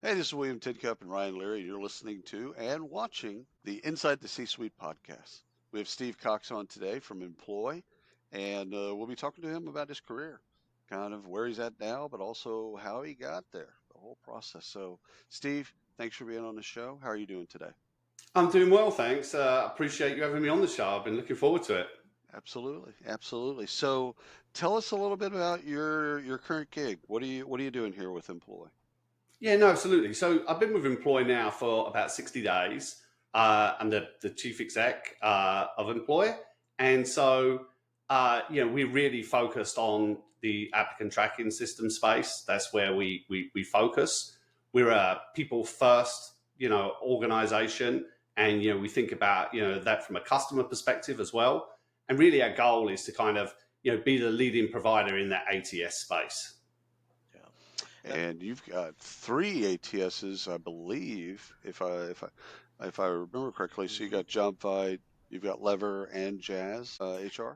Hey, this is William Tidcup and Ryan Leary. You're listening to and watching the Inside the C-Suite podcast. We have Steve Cox on today from Employ, and we'll be talking to him about his career, kind of where he's at now, but also how he got there, the whole process. So, Steve, thanks for being on the show. How are you doing today? I'm doing well, thanks. Appreciate you having me on the show. I've been looking forward to it. Absolutely, absolutely. So, tell us a little bit about your current gig. What are you doing here with Employ? Yeah, no, absolutely. So I've been with Employ now for about 60 days. I'm the chief exec of Employ. And so, we're really focused on the applicant tracking system space. That's where we focus. We're a people first, organization. And, we think about, that from a customer perspective as well. And really our goal is to kind of, be the leading provider in that ATS space. And you've got three ATSs, I believe, if I remember correctly. So you got JobVite, you've got Lever and Jazz HR.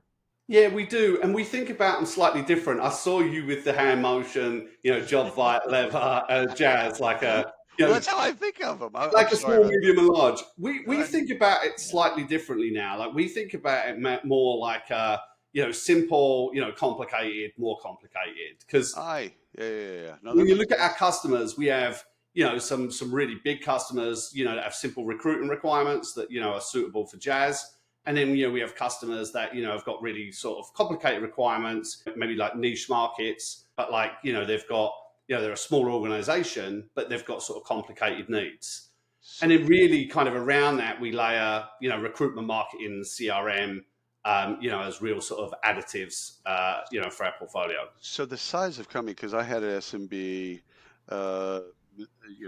Yeah, we do, and we think about them slightly different. I saw you with the hand motion, job fight, lever, jazz, like a, Well, that's how I think of them. I'm like a sorry small, about medium, and large. We that. think about it slightly differently now. Like we think about it more like simple, complicated, more complicated. Because Yeah. No, when you look at our customers, we have some really big customers, that have simple recruiting requirements that are suitable for Jazz. And then, we have customers that, have got really sort of complicated requirements, maybe like niche markets, but like, they've got, they're a small organization, but they've got sort of complicated needs. And then really kind of around that, we layer, recruitment, marketing, CRM, as real sort of additives, for our portfolio. So the size of company, because I had an SMB,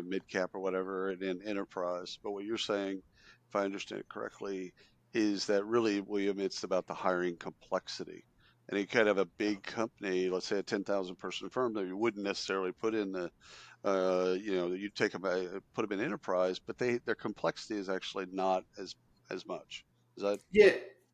mid cap or whatever, and then enterprise. But what you're saying, if I understand it correctly, is that really, William, it's about the hiring complexity. And you could have a big company, let's say a 10,000 person firm, that you wouldn't necessarily put in the, you take them, put them in enterprise, but their complexity is actually not as much. Is that?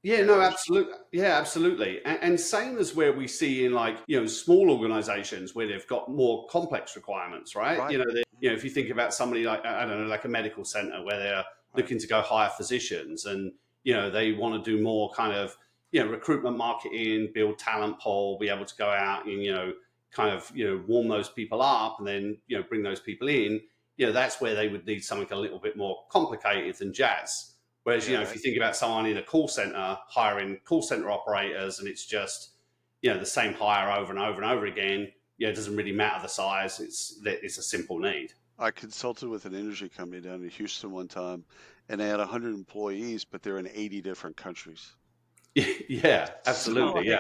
Yeah, no, absolutely. Yeah, absolutely. And same as where we see in like, small organizations where they've got more complex requirements, right? Right. If you think about somebody like, I don't know, like a medical center where they're looking to go hire physicians and, they want to do more kind of, recruitment, marketing, build talent pool, be able to go out and, kind of, warm those people up and then, bring those people in, that's where they would need something a little bit more complicated than Jazz. Whereas, if you think about someone in a call center hiring call center operators and it's just, the same hire over and over and over again, it doesn't really matter the size. It's a simple need. I consulted with an energy company down in Houston one time, and they had 100 employees, but they're in 80 different countries. Yeah, absolutely.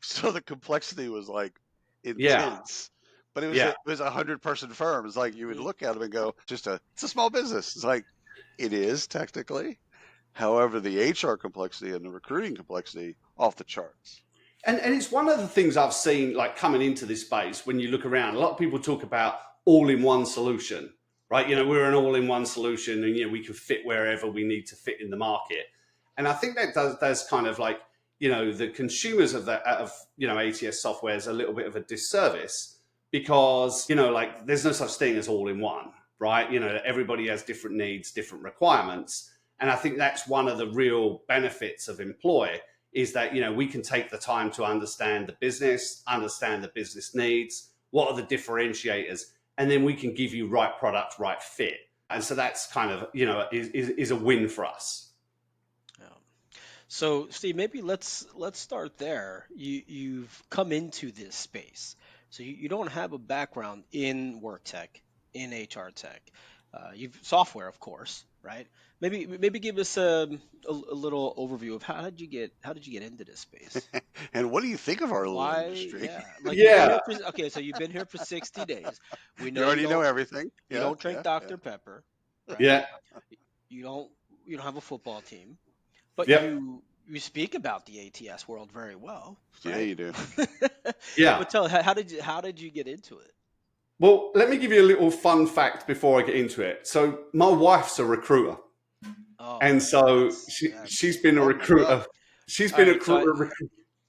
So the complexity was like intense, but it was a 100-person firm. It's like you would look at them and go, it's a small business. It's like, it is technically. However, the HR complexity and the recruiting complexity off the charts. And it's one of the things I've seen like coming into this space when you look around. A lot of people talk about all-in-one solution, right? We're an all-in-one solution and, we can fit wherever we need to fit in the market. And I think that does kind of like, the consumers of ATS software is a little bit of a disservice because, like there's no such thing as all-in-one, right? Everybody has different needs, different requirements. And I think that's one of the real benefits of Employ is that, we can take the time to understand the business needs, what are the differentiators, and then we can give you right product, right fit. And so that's kind of, is a win for us. Yeah. So Steve, maybe let's start there. You've come into this space. So you don't have a background in work tech, in HR tech. You've software, of course, right? Maybe give us a little overview of how did you get into this space? And what do you think of our little industry? Okay, so you've been here for 60 days. We know you already know everything. You don't drink Dr. Pepper. Right? Yeah. You don't have a football team, but you speak about the ATS world very well. Right? Yeah, you do. Yeah. But tell how did you get into it? Well, let me give you a little fun fact before I get into it. So my wife's a recruiter. And so she's been a recruiter. She's been a recruiter.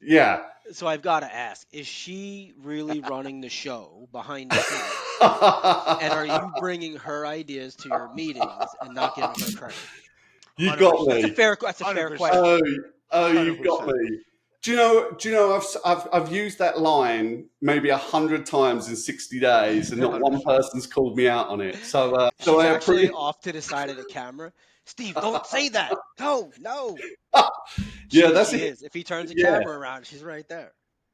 Yeah. So I've got to ask, is she really running the show behind the scenes? And are you bringing her ideas to your meetings and not giving her credit? You got 100%. That's a me. fair. That's a fair 100%. question. Oh, oh, you've got 100%. me. Do you know? I've used that line maybe 100 times in 60 days, and not one 100%. person's called me out on it. So She's I actually appreciate. off to the side of the camera. Steve, don't say that. No, no. Yeah, that's She it. is. If he turns the Yeah, camera around, she's right there.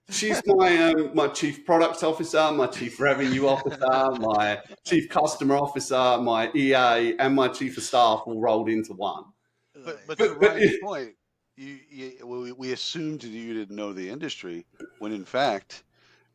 she's my chief product officer, my chief revenue officer, my chief customer officer, my EA, and my chief of staff all rolled into one. But to But Ryan's point, we assumed that you didn't know the industry when in fact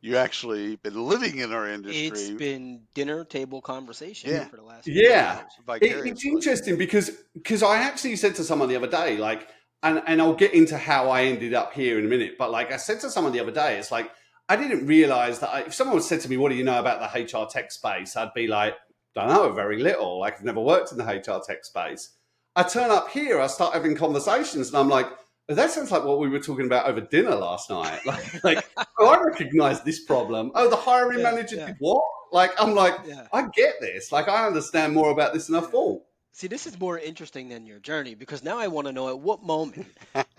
you actually been living in our It's industry. been dinner table conversation Yeah, for the last few yeah, years. it's vicariously. interesting because I actually said to someone the other day, like, and I'll get into how I ended up here in a minute, but like I said to someone the other day, it's like I didn't realize that if someone said to me, "What do you know about the HR tech space?" I'd be like, "Don't know, very little. Like I've never worked in the HR tech space." I turn up here, I start having conversations, and I'm like, "Oh, that sounds like what we were talking about over dinner last night." Like, oh, I recognize this problem. Oh, the hiring Yeah, manager yeah, did what? Like, I'm like, yeah, I get this. Like, I understand more about this than I yeah. thought. See, this is more interesting than your journey because now I want to know at what moment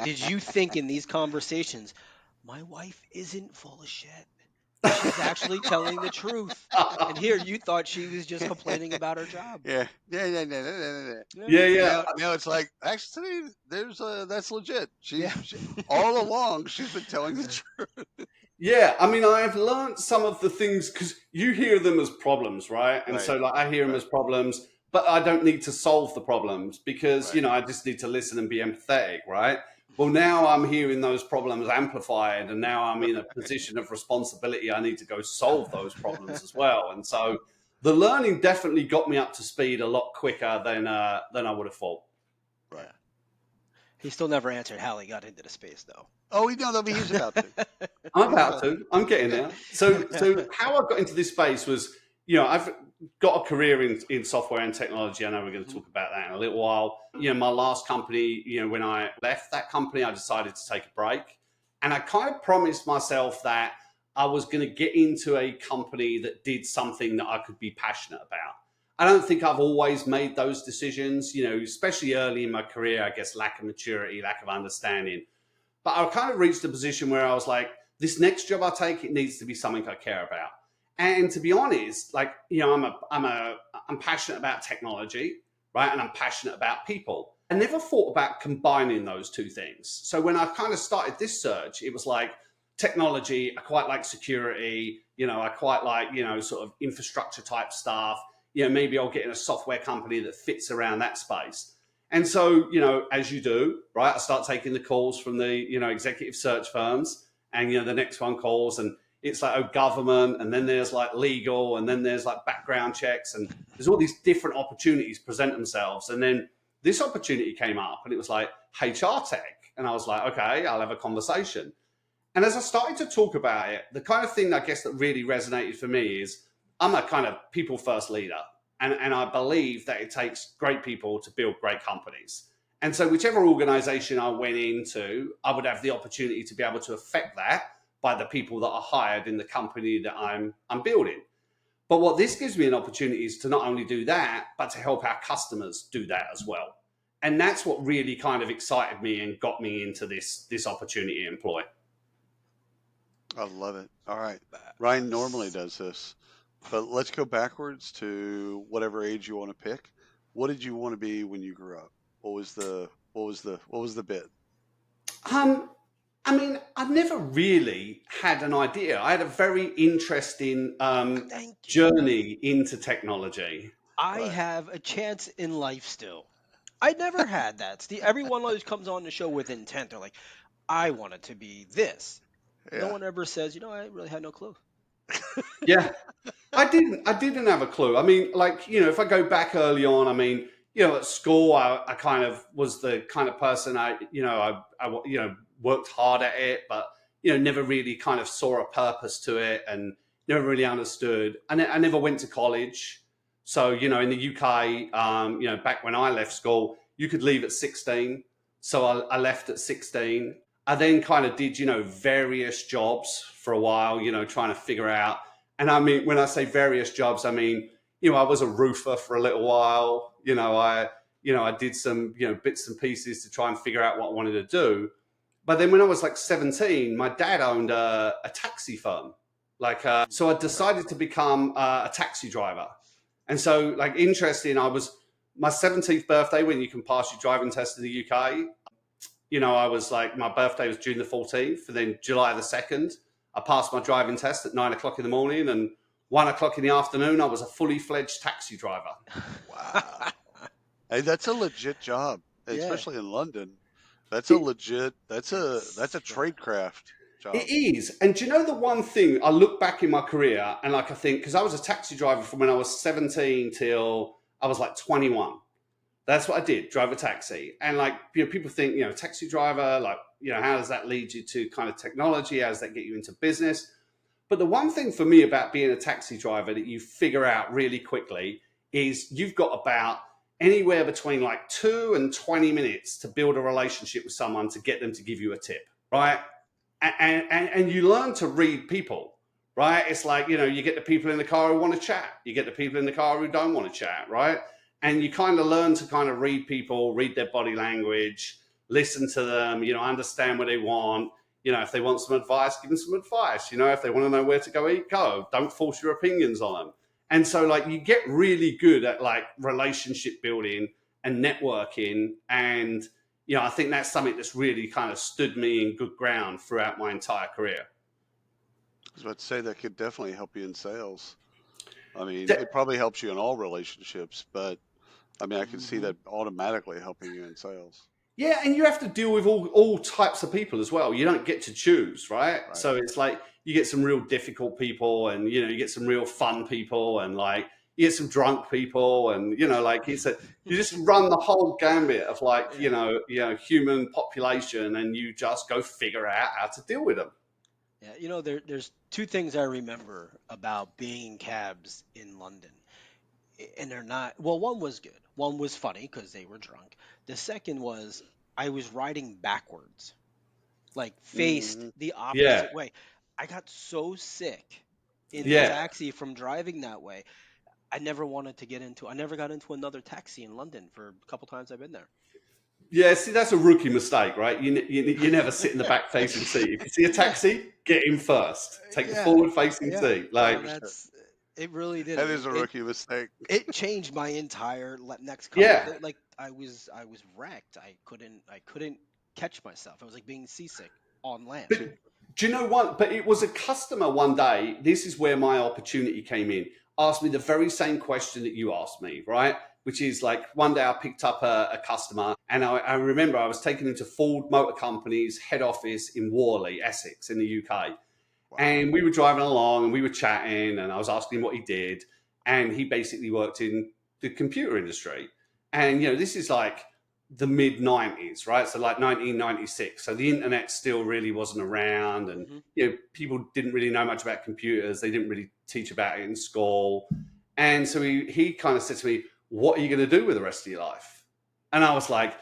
did you think in these conversations, my wife isn't full of shit. She's actually telling the truth. And here you thought she was just complaining about her job. Yeah, yeah, yeah, yeah, yeah, yeah, yeah. Yeah, Yeah, yeah, Now it's like actually there's that's legit. yeah, She all along she's been telling the truth. yeah. I mean, I've learned some of the things because you hear them as problems, right? And Right, so, like, I hear them right, as problems, but I don't need to solve the problems because, right. I just need to listen and be empathetic, right? Well, now I'm hearing those problems amplified, and now I'm in a position of responsibility. I need to go solve those problems as well. And so, the learning definitely got me up to speed a lot quicker than I would have thought. Right. yeah. He still never answered how he got into the space, though. Oh, we know that he's about to. I'm He's about about to. I'm getting to. there. So how I got into this space was, I've got a career in software and technology. I know we're going to Mhm. talk about that in a little while. My last company, when I left that company, I decided to take a break. And I kind of promised myself that I was going to get into a company that did something that I could be passionate about. I don't think I've always made those decisions, especially early in my career, I guess lack of maturity, lack of understanding. But I kind of reached a position where I was like, this next job I take, it needs to be something I care about. And to be honest, like, I'm passionate about technology, right? And I'm passionate about people. I never thought about combining those two things. So when I kind of started this search, it was like technology, I quite like security, I quite like, sort of infrastructure type stuff. Maybe I'll get in a software company that fits around that space. And so, as you do, right, I start taking the calls from the, executive search firms, and, the next one calls, and it's like, oh, government, and then there's like legal, and then there's like background checks, and there's all these different opportunities present themselves. And then this opportunity came up, and it was like HR tech. And I was like, okay, I'll have a conversation. And as I started to talk about it, the kind of thing I guess that really resonated for me is I'm a kind of people first leader. And I believe that it takes great people to build great companies. And so, whichever organization I went into, I would have the opportunity to be able to affect that by the people that are hired in the company that I'm building. But what this gives me an opportunity is to not only do that, but to help our customers do that as well. And that's what really kind of excited me and got me into this opportunity to employ. I love it. All right. Ryan normally Badass. does this, but let's go backwards to whatever age you want to pick. What did you want to be when you grew up? What was the bit? Um, I mean, I've never really had an idea. I had a very interesting Thank you. journey into technology. I Right. have a chance in life still. I never had that. Everyone always comes on the show with intent. They're like, I want it to be this. No Yeah. one ever says, I really had no clue. Yeah, I didn't have a clue. I mean, like, if I go back early on, I mean, at school, I kind of was the kind of person I worked hard at it, but, never really kind of saw a purpose to it and never really understood. And I never went to college. So, in the UK, back when I left school, you could leave at 16. So I left at 16. I then kind of did, various jobs for a while, trying to figure out. And I mean, when I say various jobs, I mean, I was a roofer for a little while. I did some, bits and pieces to try and figure out what I wanted to do. But then when I was like 17, my dad owned a taxi firm. So I Right. decided to become a taxi driver. And so, like, interesting, I was my 17th birthday when you can pass your driving test in the UK. I was like, my birthday was June the 14th, and then July the 2nd, I passed my driving test at 9 o'clock in the morning, and 1 o'clock in the afternoon, I was a fully fledged taxi driver. Wow. Hey, that's a legit job, Yeah, especially in London. That's a It, legit, that's a it's trade craft it job. is. And do you know the one thing I look back in my career and like I think, because I was a taxi driver from when I was 17 till I was like 21. That's what I did, drove a taxi. And like, people think, taxi driver, like, how does that lead you to kind of technology? How does that get you into business? But the one thing for me about being a taxi driver that you figure out really quickly is you've got about anywhere between like 2 and 20 minutes to build a relationship with someone to get them to give you a tip, right? And you learn to read people, right? It's like, you get the people in the car who want to chat, you get the people in the car who don't want to chat, right? And you kind of learn to kind of read people, read their body language, listen to them, understand what they want. If they want some advice, give them some advice. If they want to know where to go eat, go. Don't force your opinions on them. And so, like, you get really good at like relationship building and networking. And, I think that's something that's really kind of stood me in good ground throughout my entire career. I was about to say that could definitely help you in sales. I mean, De- it probably helps you in all relationships, but I mean, I could see hmm that automatically helping you in sales. Yeah, and you have to deal with all types of people as well. You don't get to choose, right? Right. So it's like you get some real difficult people, and you get some real fun people, and like you get some drunk people, and like you just run the whole gambit of like Yeah. human population, and you just go figure out how to deal with them. Yeah, there's two things I remember about being in cabs in London, and they're not. Well, one was good. One was funny because they were drunk. The second was I was riding backwards, like faced Hmm. the Yeah, opposite way. I got so sick in the yeah. taxi from driving that way. I never got into another taxi in London for a couple times I've been there. Yeah, see, that's a rookie mistake, right? You never sit in the back facing seat. If you see a Yeah, taxi, get in first. Take the yeah, forward facing yeah. seat. No, Like, 100%. it really did. That is a It rookie mistake. it changed my entire next couple of yeah. days. Like I was wrecked. I couldn't catch myself. I was like being seasick on land. But do you know what? But it was a customer one day. This is where my opportunity came in. Asked me the very same question that you asked me, right? Which is like one day I picked up a customer, and I remember I was taken into Ford Motor Company's head office in Worley, Essex, in the UK. Wow. And we were driving along and we were chatting, and I was asking him what he did. And he basically worked in the computer industry. And, this is like the mid 90s, right? So, like 1996. So, the internet still really wasn't around. And, Hmm. people didn't really know much about computers. They didn't really teach about it in school. And so he kind of said to me, "What are you going to do with the rest of your life?" And I was like,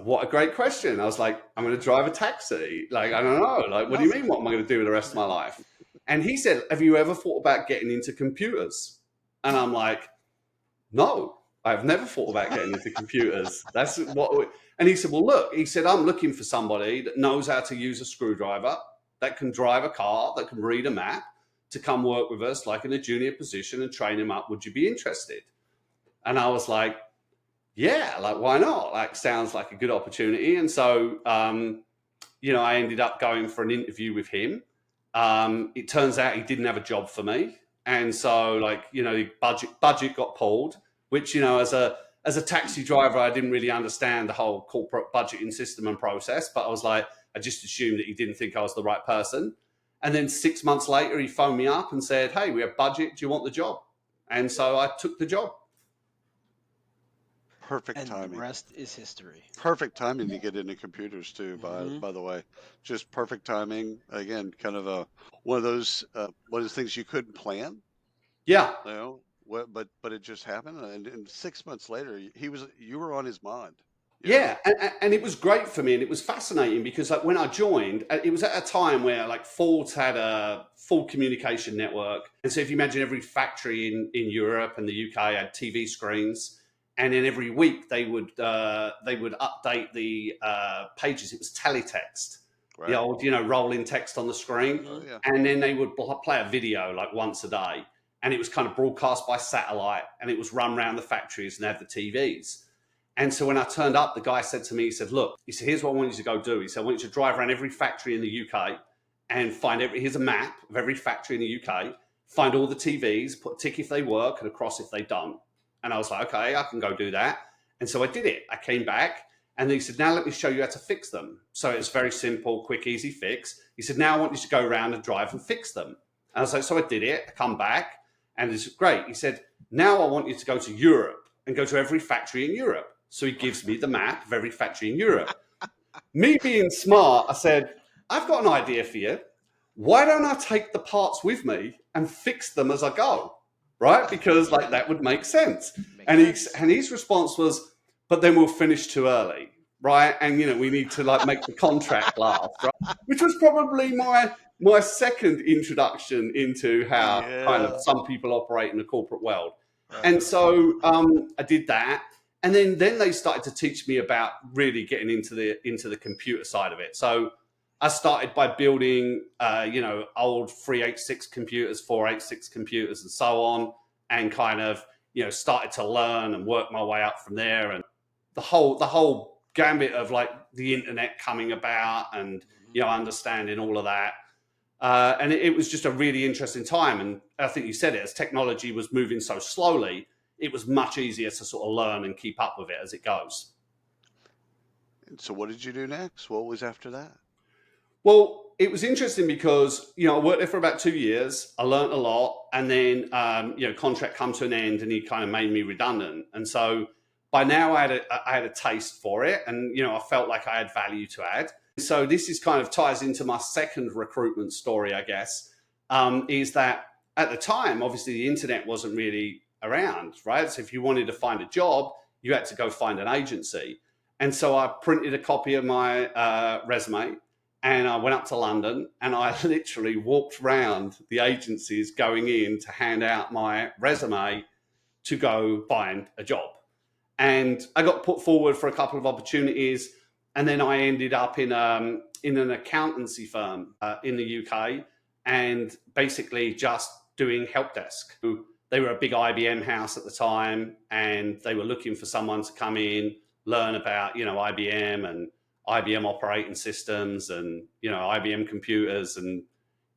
what a great question. I was like, I'm going to drive a taxi. Like, I don't know. Like, what do you Nothing. mean? What am I going to do with the rest of my life? And he said, have you ever thought about getting into computers? And I'm like, no, I've never thought about getting into computers. And he said, well, look, he said, I'm looking for somebody that knows how to use a screwdriver, that can drive a car, that can read a map, to come work with us, like in a junior position and train him up. Would you be interested? And I was like, yeah, like why not? Like sounds like a good opportunity. And so I ended up going for an interview with him. It turns out he didn't have a job for me. And so like, budget got pulled, which, as a taxi driver, I didn't really understand the whole corporate budgeting system and process, but I was like, I just assumed that he didn't think I was the right person. And then 6 months later, he phoned me up and said, hey, we have budget. Do you want the job? And so I took the job. Perfect And the timing. rest is history. Perfect timing to get into computers too, Hmm. by the way. Just perfect timing. Again, kind of a one of those things you couldn't plan, Yeah. you know, but it just happened, and 6 months later, you were on his mind. Yeah. Yeah, and it was great for me, and it was fascinating because like when I joined, it was at a time where like Ford had a full communication network, and so if you imagine every factory in Europe and the UK had TV screens, and then every week they would update the pages. It was teletext, the Right. old rolling text on the screen, Oh Hmm. yeah. and then they would play a video like once a day, and it was kind of broadcast by satellite, and it was run around the factories and they had the TVs. And so when I turned up, the guy said to me, he said, look, he said, here's what I want you to go do. He said, I want you to drive around every factory in the UK and here's a map of every factory in the UK, find all the TVs, put a tick if they work and a cross if they don't. And I was like, okay, I can go do that. And so I did it. I came back and he said, now let me show you how to fix them. So it's very simple, quick, easy fix. He said, now I want you to go around and drive and fix them. And I was like, so I did it. I come back and it's great. He said, now I want you to go to Europe and go to every factory in Europe. So he gives me the map of every factory in Europe. Me being smart, I said, I've got an idea for you. Why don't I take the parts with me and fix them as I go? Right? Because like that would make sense. Makes sense. And his response was, but then we'll finish too early. Right. And we need to like make the contract last, right? Which was probably my second introduction into how kind of Yeah. some people operate in the corporate world. Right. And so I did that, and then they started to teach me about really getting into the computer side of it. So I started by building old 386 computers, 486 computers, and so on, and kind of started to learn and work my way up from there, and the whole gambit of like the internet coming about, and Mhm. understanding all of that. And it was just a really interesting time. And I think you said it, as technology was moving so slowly, it was much easier to sort of learn and keep up with it as it goes. And so what did you do next? What was after that? Well, it was interesting because I worked there for about 2 years. I learned a lot, and then contract come to an end, and he kind of made me redundant. And so by now I had a taste for it, and I felt like I had value to add. So this is kind of ties into my second recruitment story, I guess. Is that at the time, obviously, the internet wasn't really around, right? So if you wanted to find a job, you had to go find an agency. And so I printed a copy of my resume, and I went up to London, and I literally walked around the agencies going in to hand out my resume to go find a job. And I got put forward for a couple of opportunities, and then I ended up in an accountancy firm in the UK, and basically just doing help desk. They were a big IBM house at the time, and they were looking for someone to come in, learn about IBM and IBM operating systems, and IBM computers, and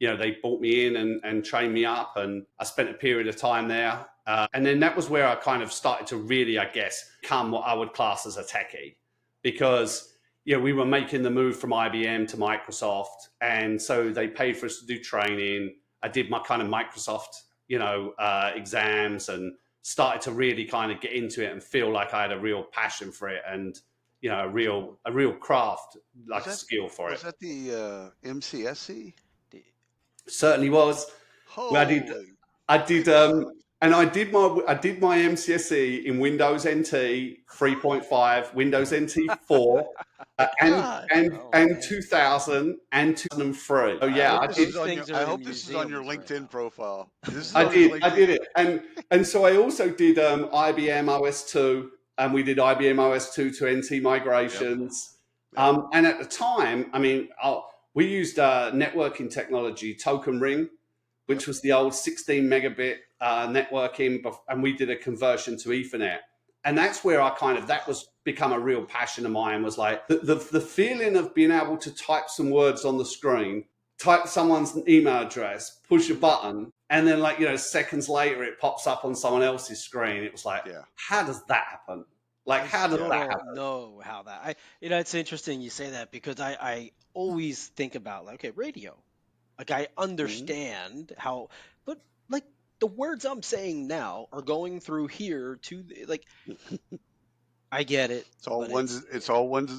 they brought me in and trained me up, and I spent a period of time there. And then that was where I kind of started to really, I guess, become what I would class as a techie, because we were making the move from IBM to Microsoft, and so they paid for us to do training. I did my kind of Microsoft, exams, and started to really kind of get into it and feel like I had a real passion for it, and a real craft, Was like a that skill for it. was that the MCSE? The- Certainly was. Well, Holy I did, excellent. and I did my MCSE in Windows NT 3.5, Windows NT 4, Oh and man, 2000 and 2003. So I yeah, hope I this did. is those on your things I are in hope this is on your museums right LinkedIn now. profile. This is on your I LinkedIn. did it, and so I also did IBM OS2, and we did IBM OS2 to NT Yep, migrations. yep. And at the time, I mean, we used networking technology, Token Ring, Yep. which was the old 16 megabit networking, and we did a conversion to Ethernet. And that's where that was become a real passion of mine, was like the feeling of being able to type some words on the screen, type someone's email address, push a Mhm. button, and then seconds later it pops up on someone else's screen. It was like, Yeah. how does that happen? Like, I how does still Yeah. that don't happen? know how that. It's interesting you say that because I always think about like, okay, radio. Like I Mhm. understand how, but like the words I'm saying now are going through here to like I get it, but It's all ones and it's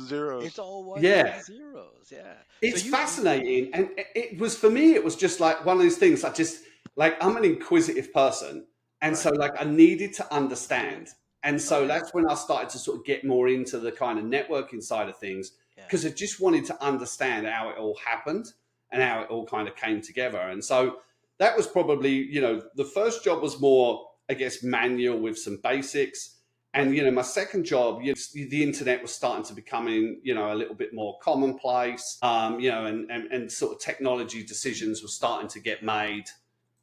zeros. all ones Yeah, and zeros. Yeah. So it's fascinating, and it was, for me, it was just like one of those things. I just, like, I'm an inquisitive person, and so Right. like I needed to understand. And Oh so yeah. that's when I started to sort of get more into the kind of networking side of things, Yeah. because I just wanted to understand how it all happened and how it all kind of came together. And so that was probably, the first job was more, I guess, manual with some basics. And, Right. my second job, the internet was starting to becoming, a little bit more commonplace, and sort of technology decisions were starting to get made,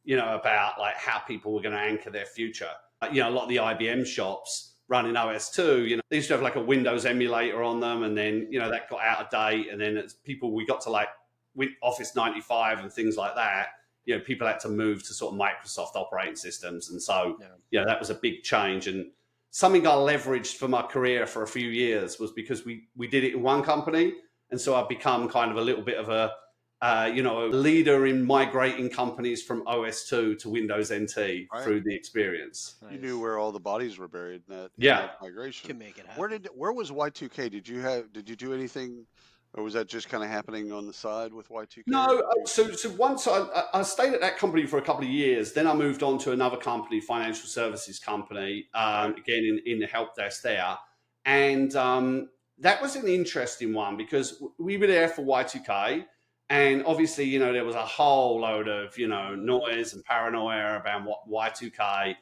about like how people were going to anchor their future. A lot of the IBM shops running OS2, they used to have like a Windows emulator on them, and then, that got out of date. And then as we got to like Office 95 and things like that, people had to move to sort of Microsoft operating systems. And so, Yeah. that was a big change. And something I leveraged for my career for a few years was because we did it in one company. And so I've become kind of a little bit of a leader in migrating companies from OS2 to Windows NT Right. through the experience. You knew Nice. where all the bodies were buried in Yeah. that migration. Can make it happen. Where was Y2K? Did you do anything, or was that just kind of happening on the side with Y2K? Or No, did you? so once I stayed at that company for a couple of years, then I moved on to another company, financial services company, Right. again in the help desk there, and that was an interesting one because we were there for Y2K, and obviously there was a whole load of noise and paranoia about what Y2K, I'm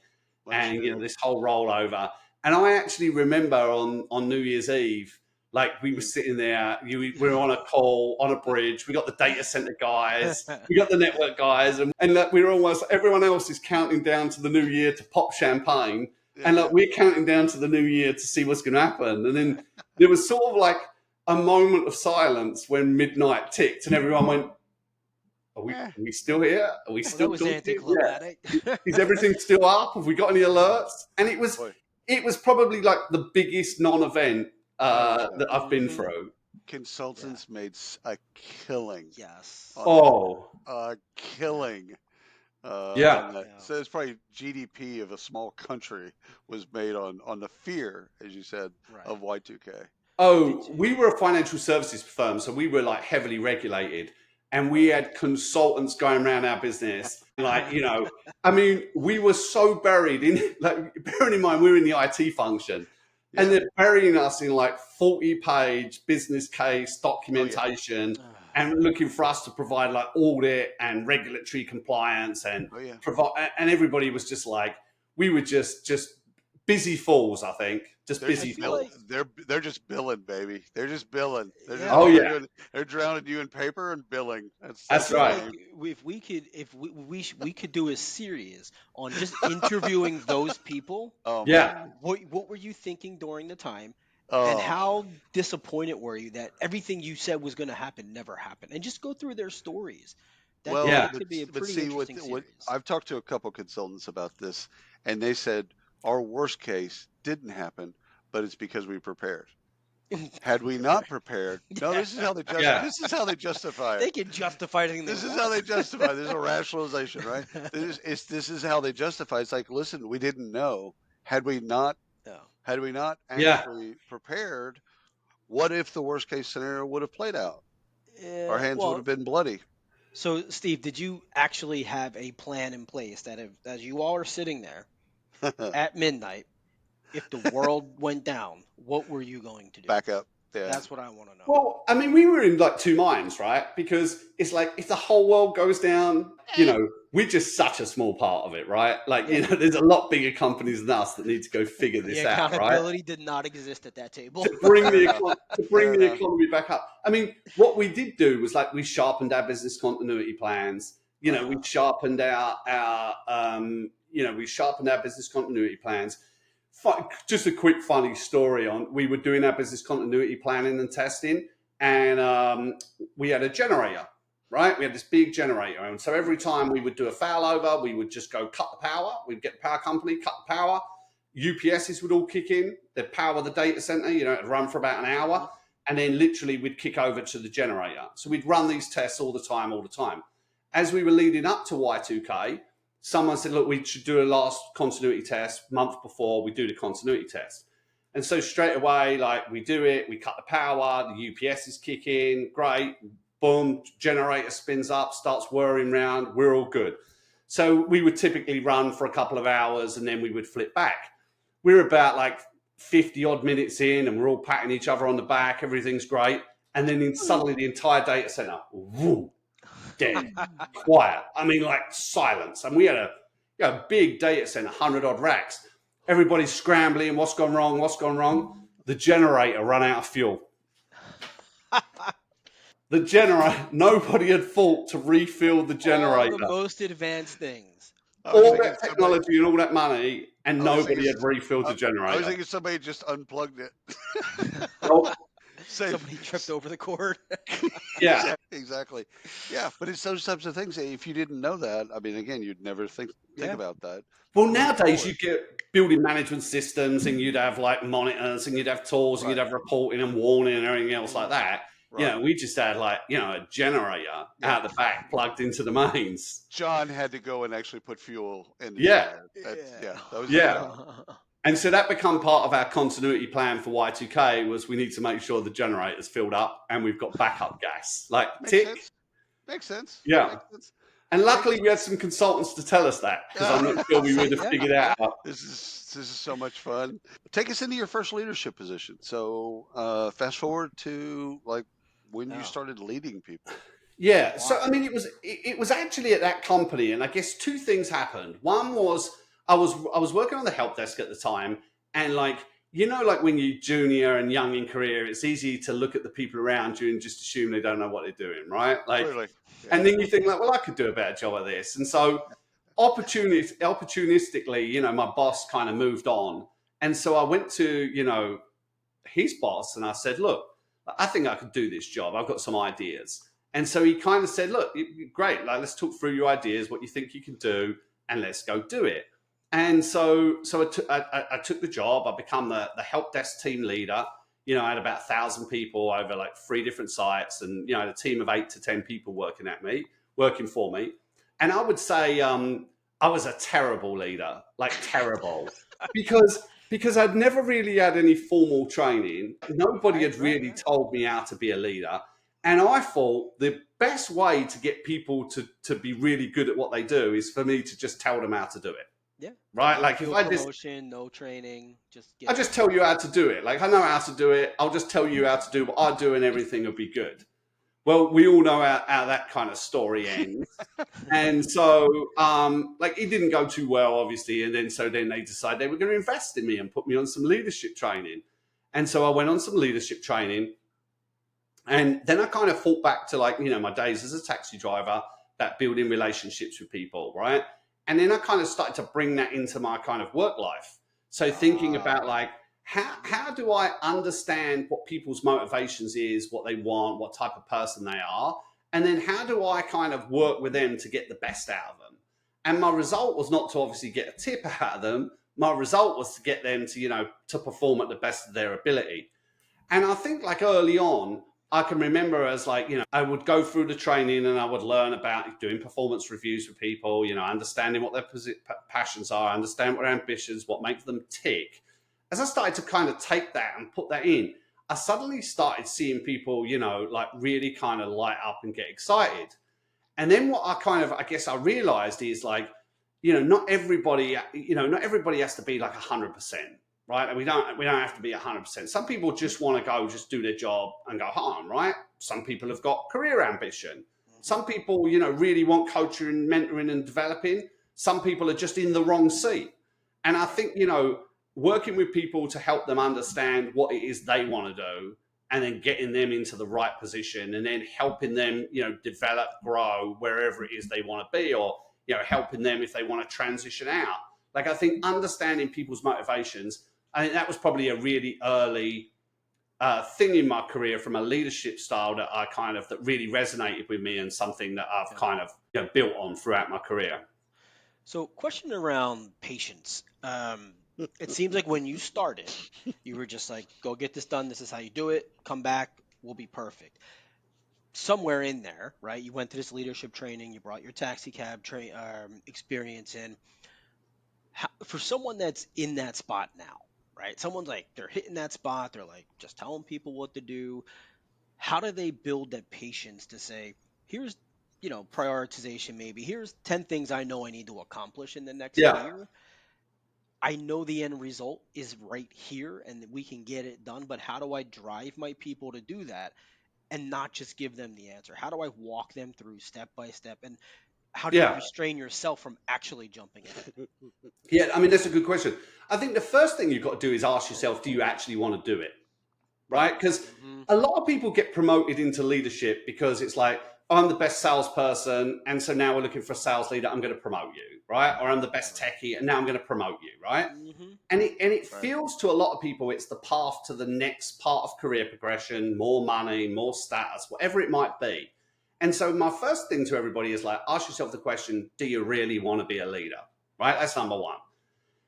and sure. this whole rollover, and I actually remember on New Year's Eve. Like we were Mm. sitting there, we were on a call on a bridge. We got the data center guys, we got the network guys, and we were almost everyone else is counting down to the new year to pop champagne, and Yeah. we're counting down to the new year to see what's going to happen. And then there was sort of like a moment of silence when midnight ticked, and everyone went, Yeah. are we still here? Are we Well, that still was talking? Yeah. anticlimactic. Is everything still up? Have we got any alerts? And Boy. it was probably like the biggest non-event Oh yeah. that I've been Hmm. through. Yeah. Consultants made a killing Yes. on that. Oh, A Yeah. killing on yeah, that. Yeah. So it's probably GDP of a small country was made on the fear, as you said, Right. of Y2K. oh, Did you? we were a financial services firm, so we were like heavily regulated, and we Right. had consultants going around our business. Like, I mean, we were so buried in, like, bearing in mind, we were in the IT function, and Yeah. they're burying us in like 40-page business case Oh yeah. documentation and looking for us to provide like audit and regulatory compliance and Oh yeah. provide, and everybody was just like, we were just busy fools, I think, just They're I busy just feel bill. like fools. They're just billing, baby. They're just billing. yeah, Oh man. yeah, They're drowning you in paper and billing. I that's That's the feel right. like game. if we could, if we could do a series on just interviewing those people. Oh Yeah, man. What were you thinking during the time, and Oh how disappointed were you that everything you said was going to happen never happened? And just go through their stories. well, yeah, That could be a but pretty see interesting what series. I've talked to a couple consultants about this, and they said our worst case didn't happen, but it's because we prepared. Had we not prepared, no, Yeah, yeah, this is how they justify it. they can justify anything they This is how want. they justify. This is a rationalization, right? This is how they justify. It's like, listen, we didn't know. Had we not Yeah. had we not yeah. actually prepared, what if the worst case scenario would have played out? Our Yeah. hands would have Well, been bloody. so Steve, did you actually have a plan in place that if, as you all are sitting there at midnight, if the world went down, what were you going to do? Back up. Yeah. That's what I want to know. Well, I mean, we were in like two minds, right? Because it's like if the whole world goes down, we're just such a small part of it, right? Like, Yeah. there's a lot bigger companies than us that need to go figure The this out, right? accountability did not exist at that table. To bring Fair enough. Fair the enough. economy back up. I mean, what we did do was like we sharpened our business continuity plans. Right. We sharpened we sharpened our business continuity plans. Just a quick funny story on we were doing our business continuity planning and testing, and we had a generator, right? We had this big generator, and so every time we would do a failover, we would just go cut the power. We'd get the power company, cut the power. UPSs would all kick in. They'd power the data center. It'd run for about an hour, Mhm. and then literally we'd kick over to the generator. So we'd run these tests all the time, all the time. As we were leading up to Y2K, someone said, look, we should do a last continuity test month before we do the continuity test. And so straight away, like we do it, we cut the power, the UPSs kick in, great, boom, generator spins up, starts whirring around, we're all good. So we would typically run for a couple of hours and then we would flip back. we're about like 50 odd minutes in, and we're all patting each other on the back. Everything's great. And then suddenly the entire data center, whoom, dead, quiet. I mean, like silence. And we had a big data center, 100 odd racks. Everybody's scrambling. What's gone wrong? What's gone wrong? The generator ran out of fuel. The generator, nobody had thought to refill the All the generator. most advanced things. I was All thinking that somebody. technology and all that money, and I was thinking. nobody had refilled I, the I was generator. thinking somebody just unplugged it. Well, Safe. Somebody tripped over the cord. yeah. Exactly. Yeah, but it's those types of things. If you didn't know that, I mean, again, you'd never think Yeah. about that Well, going nowadays forward. you get building management systems, and you'd have like monitors, and you'd have tools, and you'd Right. have reporting and warning and everything else like that. Right. We just had like a generator Yeah. out the back plugged into the mains. John had to go and actually put fuel in the Yeah, generator. That's yeah, that was his yeah. job. And so that become part of our continuity plan for Y2K was we need to make sure the generator's filled up and we've got backup gas. Like Makes tick, sense. Makes sense. yeah. Makes sense. And Makes luckily we had some consultants to tell us that, because I'm not sure we would have Yeah. figured out. This is so much fun. Take us into your first leadership position. So fast forward to like when you Oh, started leading people. Yeah. So wow. I mean, it was actually at that company, and I guess two things happened. One was I was working on the help desk at the time, and like like when you're junior and young in career, it's easy to look at the people around you and just assume they don't know what they're doing, right? Like, Clearly. Yeah. and then you think like, well, I could do a better job at this, and so opportunistically, my boss kind of moved on, and so I went to his boss and I said, look, I think I could do this job. I've got some ideas. And so he kind of said, look, great, like let's talk through your ideas, what you think you can do, and let's go do it. And so I took the job. I become the help desk team leader. I had about 1,000 people over like 3 different sites, and a team of 8 to 10 people working for me. And I would say I was a terrible leader, like terrible, because I'd never really had any formal training. Nobody had really Right. told me how to be a leader. And I thought the best way to get people to be really good at what they do is for me to just tell them how to do it. Yeah. Right? No Like if field promotion, no training, just I get just people. tell you how to do it. Like I know how to do it. I'll just tell you how to do what I do and everything will be good. Well, we all know how that kind of story ends. And so, like, it didn't go too well, obviously. And then they decided they were going to invest in me and put me on some leadership training. And so I went on some leadership training. And then I kind of thought back to like, my days as a taxi driver, that building relationships with people, right? And then I kind of started to bring that into my kind of work life. So thinking about like, how do I understand what people's motivations is, what they want, what type of person they are, and then how do I kind of work with them to get the best out of them? And my result was not to obviously get a tip out of them. My result was to get them to perform at the best of their ability. And I think like early on, I can remember as like, I would go through the training and I would learn about doing performance reviews with people, understanding what their passions are, understand what their ambitions, what makes them tick. As I started to kind of take that and put that in, I suddenly started seeing people, like really kind of light up and get excited. And then what I guess I realized is like, not everybody has to be like 100%. Right? And we don't have to be 100%. Some people just want to go, just do their job and go home, right? Some people have got career ambition. Some people, really want coaching, mentoring, and developing. Some people are just in the wrong seat. And I think, working with people to help them understand what it is they want to do, and then getting them into the right position, and then helping them, develop, grow wherever it is they want to be, or helping them if they want to transition out. Like I think understanding people's motivations, I think that was probably a really early thing in my career from a leadership style that really resonated with me, and something that I've Yeah. kind of built on throughout my career. So, question around patience. It seems like when you started, you were just like, go get this done. This is how you do it. Come back. We'll be perfect. Somewhere in there, right? You went to this leadership training. You brought your taxi cab experience in. For someone that's in that spot now, right? Someone's like, they're hitting that spot. They're like, just telling people what to do. How do they build that patience to say, here's, prioritization maybe. Here's 10 things I know I need to accomplish in the next Yeah. year. I know the end result is right here and we can get it done, but how do I drive my people to do that and not just give them the answer? How do I walk them through step by step? And how do you Yeah. restrain yourself from actually jumping ahead? Yeah. I mean, that's a good question. I think the first thing you've got to do is ask yourself, do you actually want to do it? Right. Right? Because Hmm. a lot of people get promoted into leadership because it's like, I'm the best salesperson, and so now we're looking for a sales leader. I'm going to promote you, right? Or I'm the best Right. techie, and now I'm going to promote you, right? Hmm. And it Right. feels to a lot of people it's the path to the next part of career progression, more money, more status, whatever it might be. And so my first thing to everybody is like, ask yourself the question: do you really want to be a leader? Right? That's number one.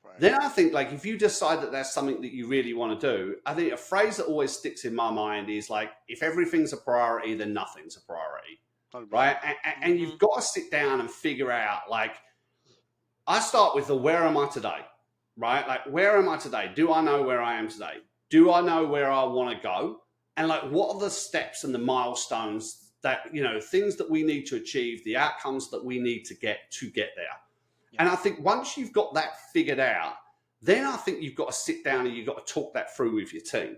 Right. Then I think, like, if you decide that that's something that you really want to do, I think a phrase that always sticks in my mind is like, if everything's a priority, then nothing's a priority, right? 100%. And Hmm. you've got to sit down and figure out, like, I start with the where am I today, right? Like, where am I today? Do I know where I am today? Do I know where I want to go? And like, what are the steps and the milestones that, things that we need to achieve, the outcomes that we need to get there? Yep. And I think once you've got that figured out, then I think you've got to sit down and you've got to talk that through with your team.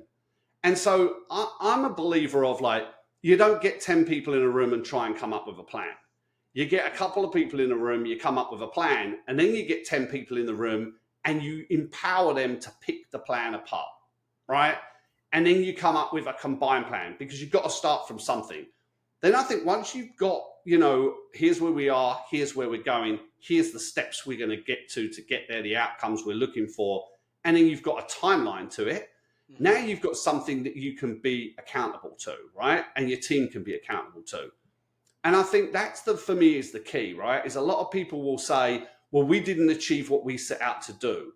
And so I'm a believer of like, you don't get 10 people in a room and try and come up with a plan. You get a couple of people in a room, you come up with a plan, and then you get 10 people in the room and you empower them to pick the plan apart, right? And then you come up with a combined plan because you've got to start from something. Then I think once you've got, here's where we are, here's where we're going, here's the steps we're going to get there, the outcomes we're looking for, and then you've got a timeline to it. Now Hmm. you've got something that you can be accountable to, right? And your team can be accountable to. And I think that's for me is the key, right? Is a lot of people will say, well, we didn't achieve what we set out to do.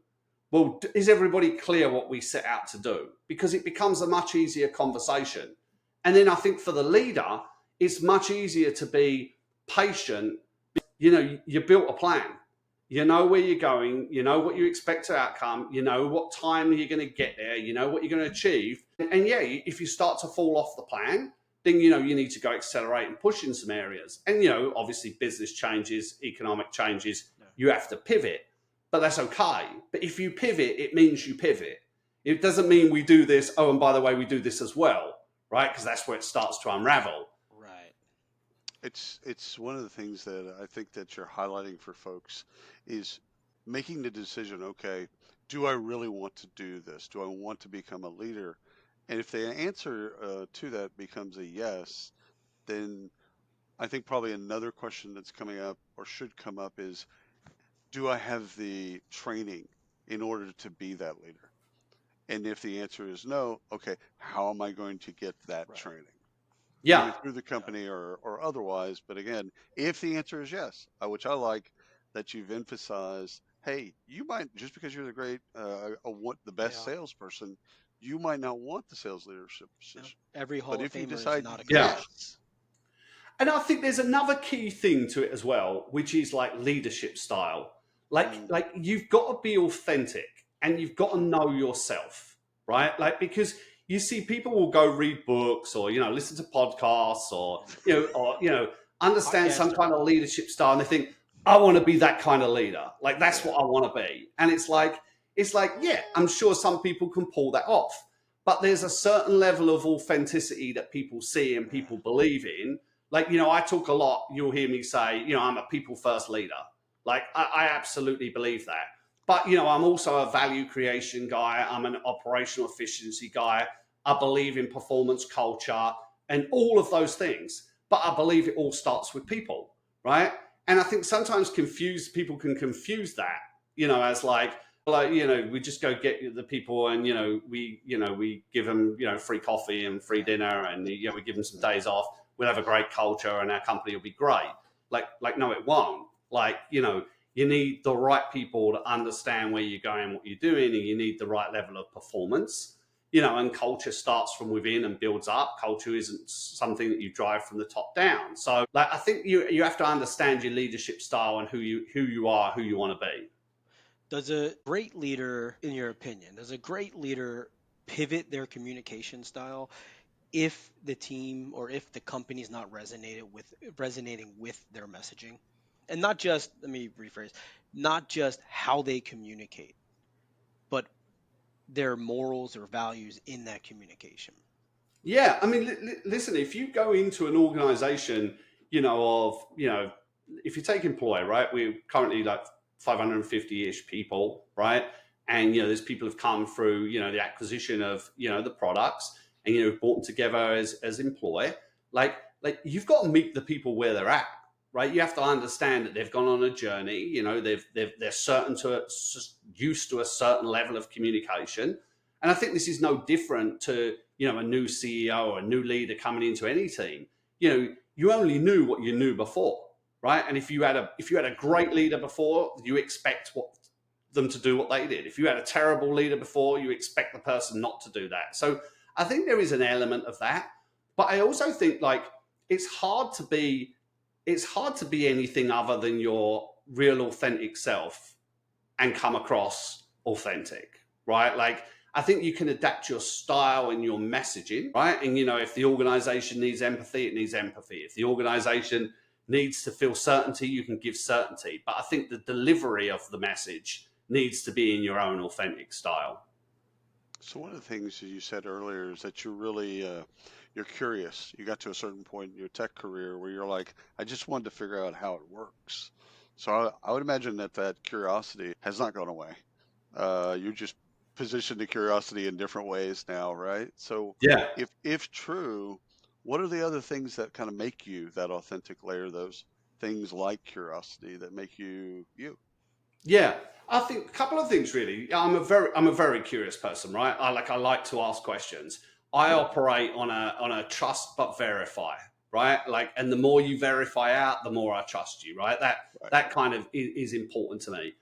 Well, is everybody clear what we set out to do? Because it becomes a much easier conversation. And then I think for the leader, it's much easier to be patient. You built a plan. You know where you're going. You know what you expect to outcome. You know what time you're going to get there. You know what you're going to achieve. And yeah, if you start to fall off the plan, then you need to go accelerate and push in some areas. And obviously business changes, economic changes, Yeah. you have to pivot, but that's okay. But if you pivot, it means you pivot. It doesn't mean we do this. Oh, and by the way, we do this as well, right? Because that's where it starts to unravel. Right. It's one of the things that I think that you're highlighting for folks is making the decision, okay, do I really want to do this? Do I want to become a leader? And if the answer to that becomes a yes, then I think probably another question that's coming up or should come up is, do I have the training in order to be that leader? And if the answer is no, okay, how am I going to get that Right. training? Yeah, Either through the Yeah. company or otherwise. But again, if the answer is yes, which I like that you've emphasized, hey, you might just because you're the great, want the best Yeah. salesperson, you might not want the sales leadership Yeah. position. Every But Hall of if you Famer is decide not a yeah. coach. yes, And I think there's another key thing to it as well, which is like leadership style. Like mm, like you've got to be authentic and you've got to know yourself, right? Like because you see people will go read books or listen to podcasts or Yeah. understand some Podcaster. kind of leadership style and they think I want to be that kind of leader. Like that's yeah, what I want to be. And it's like yeah, I'm sure some people can pull that off. But there's a certain level of authenticity that people see and Yeah. people believe in like I talk a lot, you'll hear me say I'm a people first leader. Like I absolutely believe that, but I'm also a value creation guy, I'm an operational efficiency guy, I believe in performance culture and all of those things, but I believe it all starts with people, right? And I think sometimes confused people can confuse that as like we just go get the people and we give them free coffee and free Yeah. dinner and we give them some days off, we'll have a great culture and our company will be great. Like no, it won't. Like you need the right people to understand where you're going, what you're doing, and you need the right level of performance. And culture starts from within and builds up. Culture isn't something that you drive from the top down. So, like, I think you have to understand your leadership style and who you are, who you want to be. Does a great leader, in your opinion, does a great leader pivot their communication style if the team or if the company is not resonating with their messaging? And not just, let me rephrase, not just how they communicate. their morals or values in that communication. Yeah, I mean, listen, if you go into an organization, if you take employer, right? We're currently like 550-ish people, right? And, there's people who've come through, the acquisition of, the products and, brought together as employ. Like you've got to meet the people where they're at, right? You have to understand that they've gone on a journey, they're used to a certain level of communication. And I think this is no different to, a new CEO or a new leader coming into any team. You only knew what you knew before, right? And if you had a great leader before, you expect them to do what they did. If you had a terrible leader before, you expect the person not to do that. So I think there is an element of that. But I also think like it's hard to be anything other than your real authentic self and come across authentic, right? Like I think you can adapt your style and your messaging, right? And if the organization needs empathy, it needs empathy. If the organization needs to feel certainty, you can give certainty. But I think the delivery of the message needs to be in your own authentic style. So one of the things that you said earlier is that you're really you're curious. You got to a certain point in your tech career where you're like, I just wanted to figure out how it works. So I would imagine that curiosity has not gone away. You just position the curiosity in different ways now, right? So Yeah. if true, what are the other things that kind of make you that authentic layer, those things like curiosity that make you you? Yeah, I think a couple of things really. I'm a very curious person, right? I like to ask questions. I operate on a trust but verify, right? Like, and the more you verify out, the more I trust you, right? That Right. that kind of is important to me.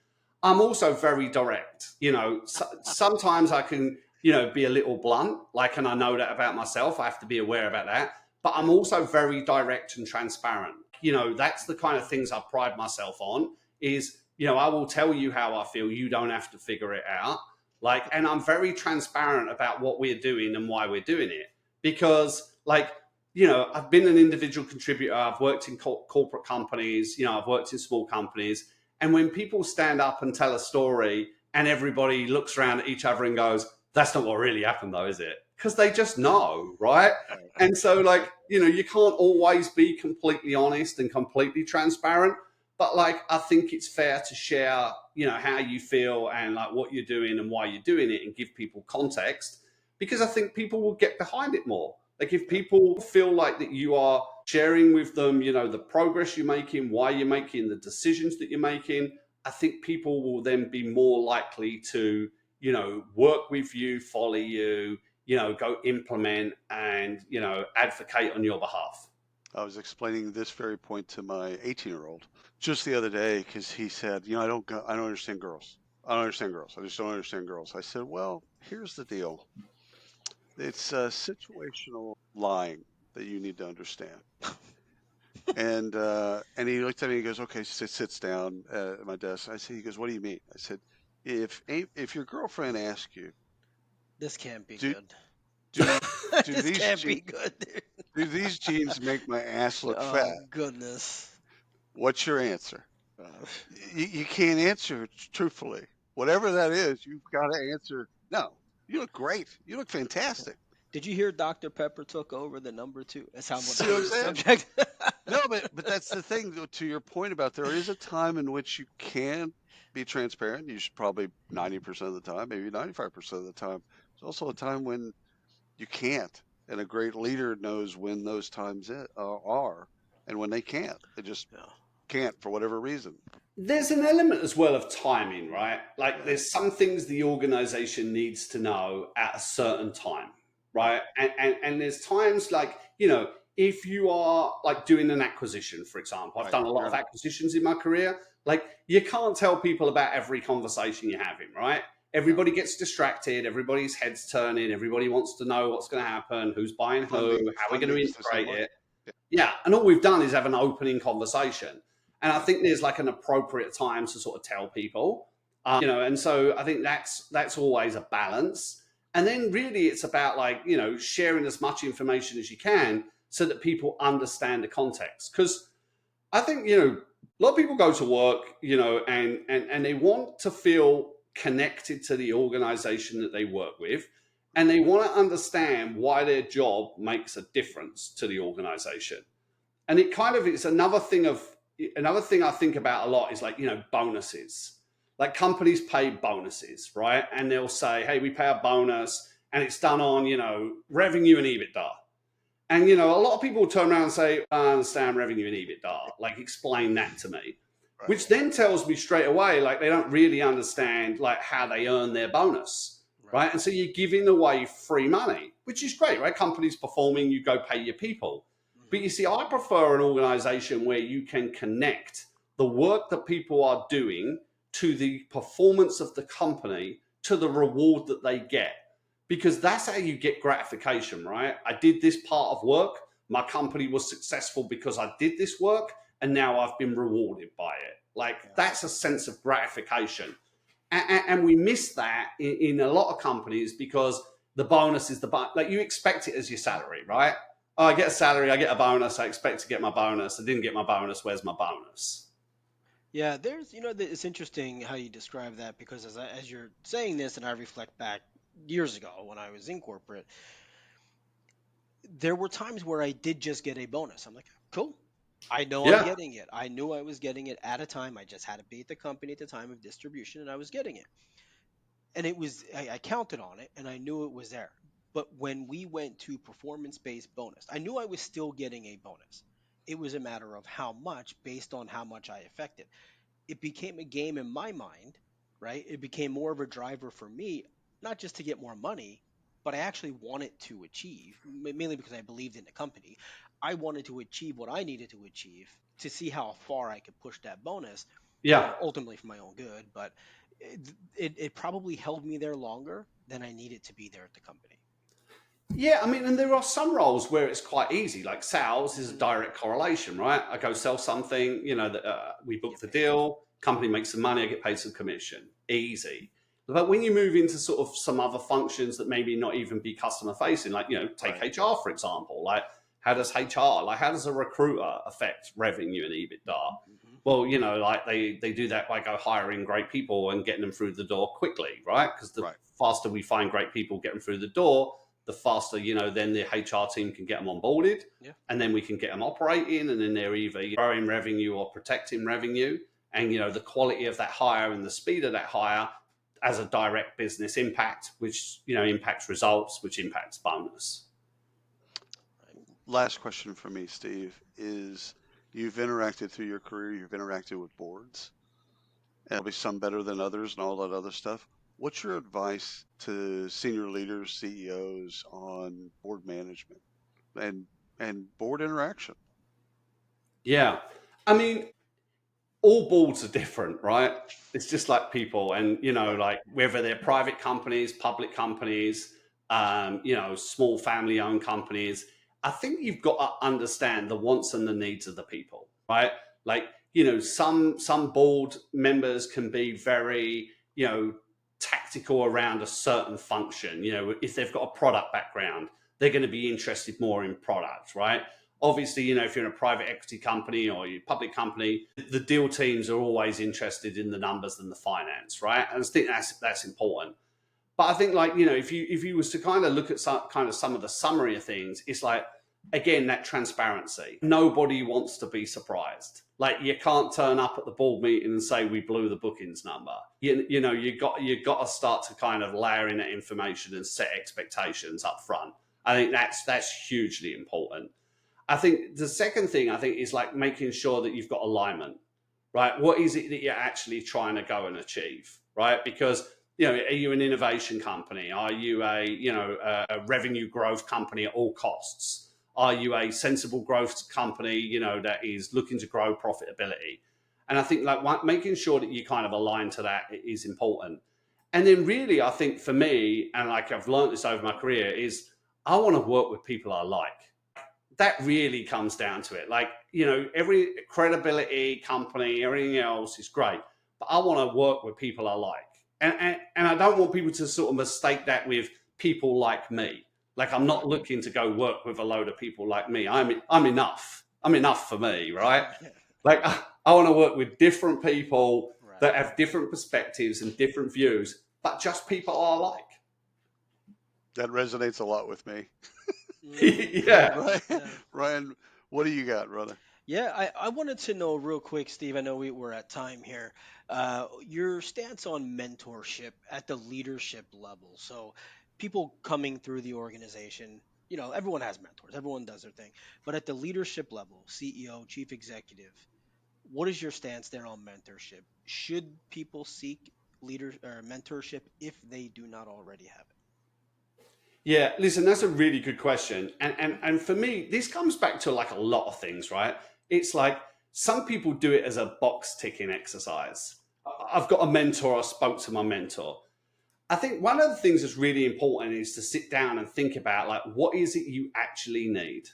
I'm also very direct. Sometimes I can, be a little blunt, like, and I know that about myself. I have to be aware about that. But I'm also very direct and transparent. That's the kind of things I pride myself on. Is I will tell you how I feel. You don't have to figure it out. Like, and I'm very transparent about what we're doing and why we're doing it. Because, like, I've been an individual contributor. I've worked in corporate companies. I've worked in small companies. And when people stand up and tell a story and everybody looks around at each other and goes, that's not what really happened though, is it? Because they just know, right? Right. And so, like, you can't always be completely honest and completely transparent. But like, I think it's fair to share, how you feel and like what you're doing and why you're doing it and give people context because I think people will get behind it more. Like if Yeah. people feel like that you are sharing with them, the progress you're making, why you're making the decisions that you're making, I think people will then be more likely to, work with you, follow you, go implement and, advocate on your behalf. I was explaining this very point to my 18-year-old just the other day because he said, I don't understand girls. I don't understand girls. I just don't understand girls. I said, well, here's the deal. It's situational lying that you need to understand. And he looked at me. He goes, okay. Sits down at my desk. I said, he goes, what do you mean? I said, if your girlfriend asks you, This can't be do good. do do This these can't be jeans good, dude. do these jeans make my ass look Oh fat? goodness. What's your answer? You can't answer it truthfully. Whatever that is, you've got to answer. No, you look great. You look fantastic. Did you hear Dr. Pepper took over the number two? That's how much See what I'm the saying? subject. No, but that's the thing. To your point about there is a time in which you can be transparent. You should probably 90% of the time, maybe 95% of the time. There's also a time when you can't, and a great leader knows when those times are and when they can't. They just Yeah. can't for whatever reason. There's an element as well of timing, right? Like Right. there's some things the organization needs to know at a certain time, Right. right? And there's times like, if you are like doing an acquisition, for example, I've Right. done a lot You're of in acquisitions in my career. Like you can't tell people about every conversation you're having, right? no. Everybody gets distracted, everybody's heads turning, everybody wants to know what's going to happen, who's buying who, how we're going to Funding's the same integrate way. it. Yeah. Yeah, and all we've done is have an opening conversation. And I Yeah. think there's like an appropriate time to sort of tell people, and so I think that's always a balance. And then really it's about like, sharing as much information as you can so that people understand the context. Because I think, a lot of people go to work, and they want to feel connected to the organization that they work with, and they want to understand why their job makes a difference to the organization. And it's another thing I think about a lot is like, bonuses. Like companies pay bonuses, right? And they'll say, hey, we pay a bonus and it's done on, revenue and EBITDA. And, a lot of people turn around and say, I understand revenue and EBITDA. Like, explain that to me. Right. Which then tells me straight away, like, they don't really understand, like, how they earn their bonus, right? And so you're giving away free money, which is great, right? Companies performing, you go pay your people. But you see, I prefer an organization where you can connect the work that people are doing to the performance of the company, to the reward that they get. Because that's how you get gratification, right? I did this part of work. My company was successful because I did this work, and now I've been rewarded by it. Like, that's a sense of gratification. And we miss that in a lot of companies because the bonus is like, you expect it as your salary, right? Oh, I get a salary, I get a bonus, I expect to get my bonus. I didn't get my bonus, where's my bonus? Yeah, there's, it's interesting how you describe that because as you're saying this, and I reflect back years ago when I was in corporate, there were times where I did just get a bonus. I'm like, cool. I know I'm Yeah, getting it. I knew I was getting it at a time. I just had to be at the company at the time of distribution, and I was getting it. And I counted on it, and I knew it was there. But when we went to performance-based bonus, I knew I was still getting a bonus. It was a matter of how much based on how much I affected. It became a game in my mind, right? It became more of a driver for me, not just to get more money, but I actually wanted to achieve, mainly because I believed in the company. I wanted to achieve what I needed to achieve to see how far I could push that bonus, yeah. ultimately for my own good. But it probably held me there longer than I needed to be there at the company. Yeah, I mean, and there are some roles where it's quite easy. Like sales is a Hmm. direct correlation, right? I go sell something, we You book get the paid. deal, company makes some money, I get paid some commission. Easy. But when you move into sort of some other functions that maybe not even be customer facing, like, take Right. HR, for example, like how does HR, like how does a recruiter affect revenue and EBITDA? Hmm. Well, like they do that by go hiring great people and getting them through the door quickly, right? Because the Right. faster we find great people, get them through the door, the faster, then the HR team can get them onboarded, Yeah. and then we can get them operating, and then they're either growing revenue or protecting revenue. And, the quality of that hire and the speed of that hire as a direct business impact, which, impacts results, which impacts bonus. Last question for me, Steve, is you've interacted through your career, you've interacted with boards, and there'll be some better than others and all that other stuff. What's your advice to senior leaders, CEOs on board management and board interaction? Yeah. I mean, all boards are different, right? It's just like people, and Right. like whether they're private companies, public companies, small family-owned companies. I think you've got to understand the wants and the needs of the people, right? Like, some board members can be very, tactical around a certain function. If they've got a product background, they're going to be interested more in product, right? Obviously, if you're in a private equity company or a public company, the deal teams are always interested in the numbers and the finance, right? And I think that's important. But I think, like, if you was to kind of look at some of the summary of things, it's like, again, that transparency. Nobody wants to be surprised. Like, you can't turn up at the board meeting and say we blew the bookings number. You got to start to kind of layer in that information and set expectations up front. I think that's hugely important. I think the second thing is like making sure that you've got alignment, right? What is it that you're actually trying to go and achieve, right? Because, are you an innovation company? Are you a revenue growth company at all costs? Are you a sensible growth company, that is looking to grow profitability? And I think, like, making sure that you kind of align to that is important. And then really, I think for me, and like I've learned this over my career, is I want to work with people I like. That really comes down to it. Like, every credibility company, everything else is great, but I want to work with people I like. And I don't want people to sort of mistake that with people like me. Like, I'm Right. not looking to go work with a load of people like me. I'm enough. I'm enough for me, right? Like, I want to work with different people that have different perspectives and different views, but just people are alike. That resonates a lot with me. Yeah. Ryan, Yeah. Ryan, what do you got, brother? Yeah, I wanted to know real quick, Steve. I know we're at time here. Your stance on mentorship at the leadership level. So, people coming through the organization, everyone has mentors, everyone does their thing. But at the leadership level, CEO, chief executive, what is your stance there on mentorship? Should people seek leader or mentorship if they do not already have it? Yeah, listen, that's a really good question. And for me, this comes back to like a lot of things, right? It's like some people do it as a box ticking exercise. I've got a mentor, I spoke to my mentor. I think one of the things that's really important is to sit down and think about like what is it you actually need?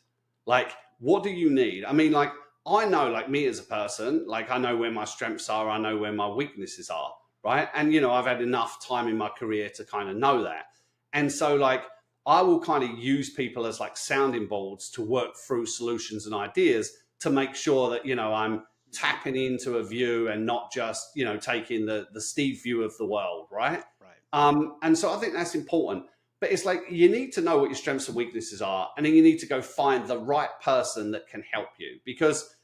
Like what do you need? I mean, like I know like me as a person, like I know where my strengths are, I know where my weaknesses are, right? And I've had enough time in my career to kind of know that. And so like I will kind of use people as like sounding boards to work through solutions and ideas to make sure that I'm Hmm. tapping into a view and not just taking the Steve view of the world, right? Right. And so I think that's important. But it's like you need to know what your strengths and weaknesses are, and then you need to go find the right person that can help you. Because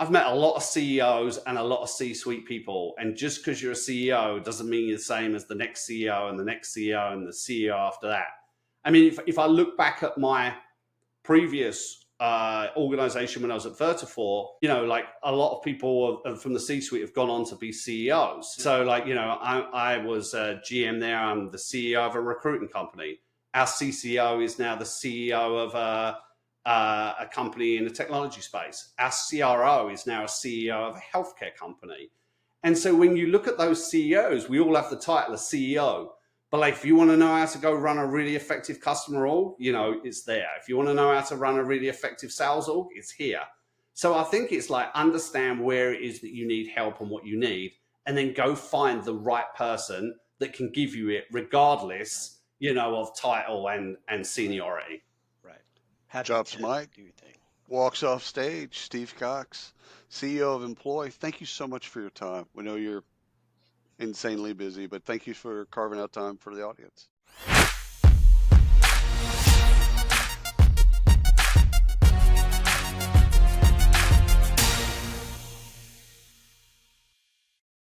I've met a lot of CEOs and a lot of C-suite people, and just because you're a CEO doesn't mean you're the same as the next CEO and the next CEO and the CEO after that. I mean, if I look back at my previous organization when I was at Vertifor, like a lot of people from the C-suite have gone on to be CEOs. So, like, I was a GM there. I'm the CEO of a recruiting company. Our CCO is now the CEO of a company in the technology space. Our CRO is now a CEO of a healthcare company. And so, when you look at those CEOs, we all have the title of CEO. But like, if you want to know how to go run a really effective customer org, it's there. If you want to know how to run a really effective sales org, it's here. So I think it's like understand where it is that you need help and what you need, and then go find the right person that can give you it, Right. regardless, of title and seniority. Right. Happy Drops to mic, do your thing. walks off stage. Steve Cox, CEO of Employ. Thank you so much for your time. We know you're insanely busy, but thank you for carving out time for the audience.